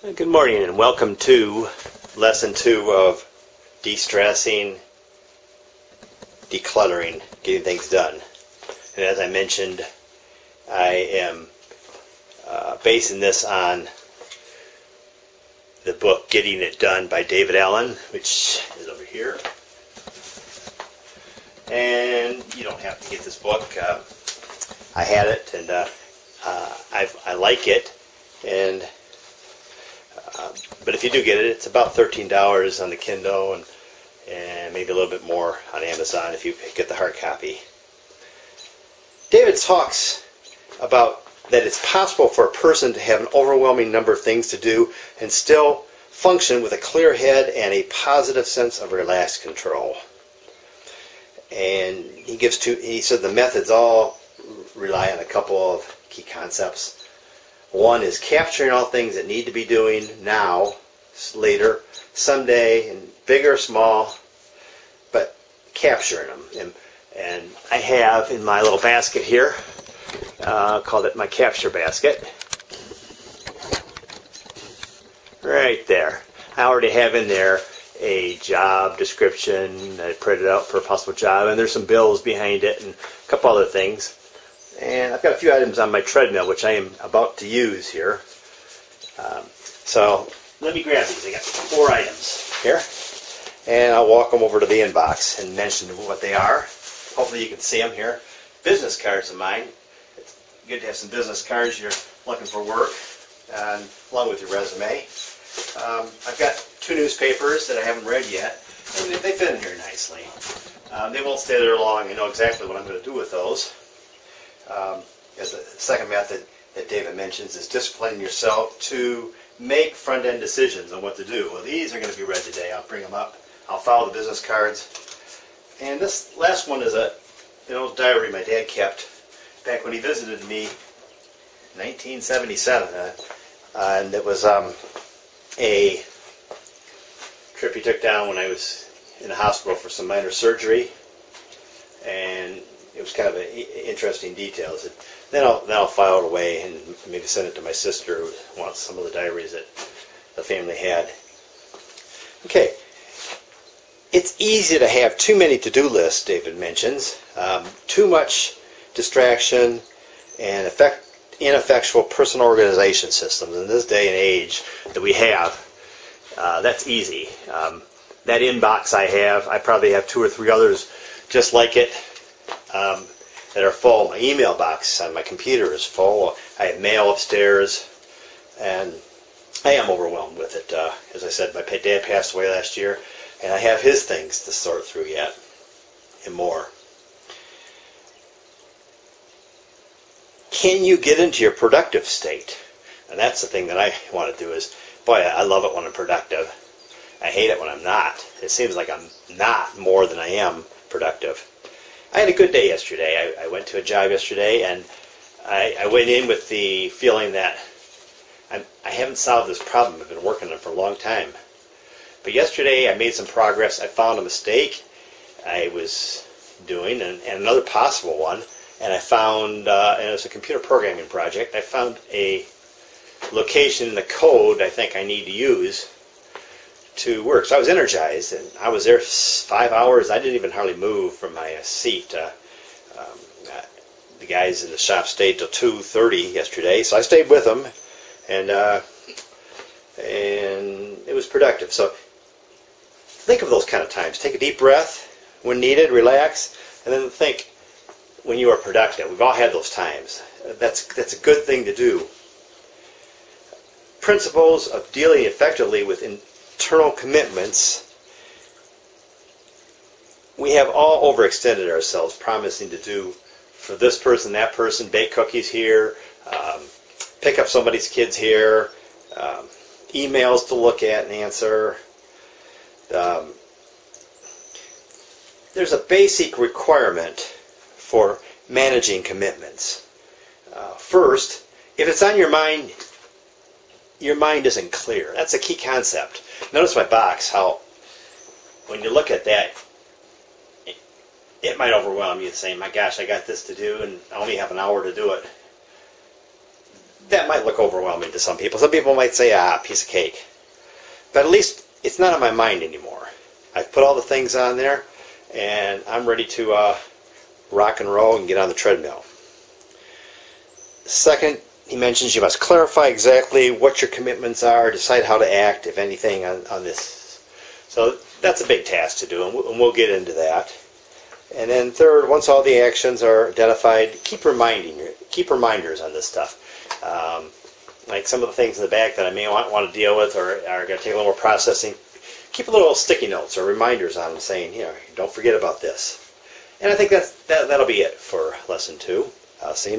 Good morning and welcome to lesson 2 of de-stressing, decluttering, getting things done. And as I mentioned, I am basing this on the book Getting It Done by David Allen, which is over here. And you don't have to get this book. I had it and I like it. And but if you do get it, it's about $13 on the Kindle and maybe a little bit more on Amazon if you get the hard copy. David talks about that it's possible for a person to have an overwhelming number of things to do and still function with a clear head and a positive sense of relaxed control. And he said the methods all rely on a couple of key concepts. One is capturing all things that need to be doing now, later, someday, and big or small, but capturing them. And I have in my little basket here, called it my capture basket. Right there. I already have in there a job description I printed out for a possible job, and there's some bills behind it and a couple other things. And I've got a few items on my treadmill, which I am about to use here. So let me grab these. I got 4 items here. And I'll walk them over to the inbox and mention what they are. Hopefully you can see them here. Business cards of mine. It's good to have some business cards. You're looking for work, and along with your resume. I've got 2 newspapers that I haven't read yet. And they fit in here nicely. They won't stay there long. I know exactly what I'm going to do with those. As the second method that David mentions is disciplining yourself to make front-end decisions on what to do. Well, these are going to be read today. I'll bring them up. I'll follow the business cards. And this last one is an old diary my dad kept back when he visited me in 1977. And it was a trip he took down when I was in the hospital for some minor surgery. And it was kind of interesting details. Then I'll file it away and maybe send it to my sister who wants some of the diaries that the family had. Okay. It's easy to have too many to-do lists, David mentions. Too much distraction and ineffectual personal organization systems. In this day and age that we have, that's easy. That inbox I probably have 2 or 3 others just like it. That are full. My email box on my computer is full. I have mail upstairs, and I am overwhelmed with it. As I said, my dad passed away last year, and I have his things to sort through yet, and more. Can you get into your productive state? And that's the thing that I want to do is, boy, I love it when I'm productive. I hate it when I'm not. It seems like I'm not more than I am productive. I had a good day yesterday. I went to a job yesterday, and I went in with the feeling that I haven't solved this problem. I've been working on it for a long time. But yesterday I made some progress. I found a mistake I was doing, and another possible one. And I found, and it was a computer programming project, I found a location in the code I think I need to use to work. So I was energized, and I was there 5 hours. I didn't even hardly move from my seat. The guys in the shop stayed till 2:30 yesterday, so I stayed with them, and it was productive. So think of those kind of times. Take a deep breath when needed, relax, and then think when you are productive. We've all had those times. That's a good thing to do. Principles of dealing effectively with internal commitments. We have all overextended ourselves, promising to do for this person, that person, bake cookies here, pick up somebody's kids here, emails to look at and answer. There's a basic requirement for managing commitments. First, if it's on your mind isn't clear. That's a key concept. Notice my box, how when you look at that, it might overwhelm you saying, my gosh, I got this to do and I only have an hour to do it. that might look overwhelming to some people. Some people might say, piece of cake. But at least it's not on my mind anymore. I've put all the things on there, and I'm ready to rock and roll and get on the treadmill. Second, he mentions you must clarify exactly what your commitments are, decide how to act, if anything, on this. So that's a big task to do, and we'll get into that. And then third, once all the actions are identified, keep reminders on this stuff. Like some of the things in the back that I may want to deal with or are going to take a little more processing, keep a little sticky notes or reminders on them saying, don't forget about this. And I think that'll be it for lesson 2. See you next time.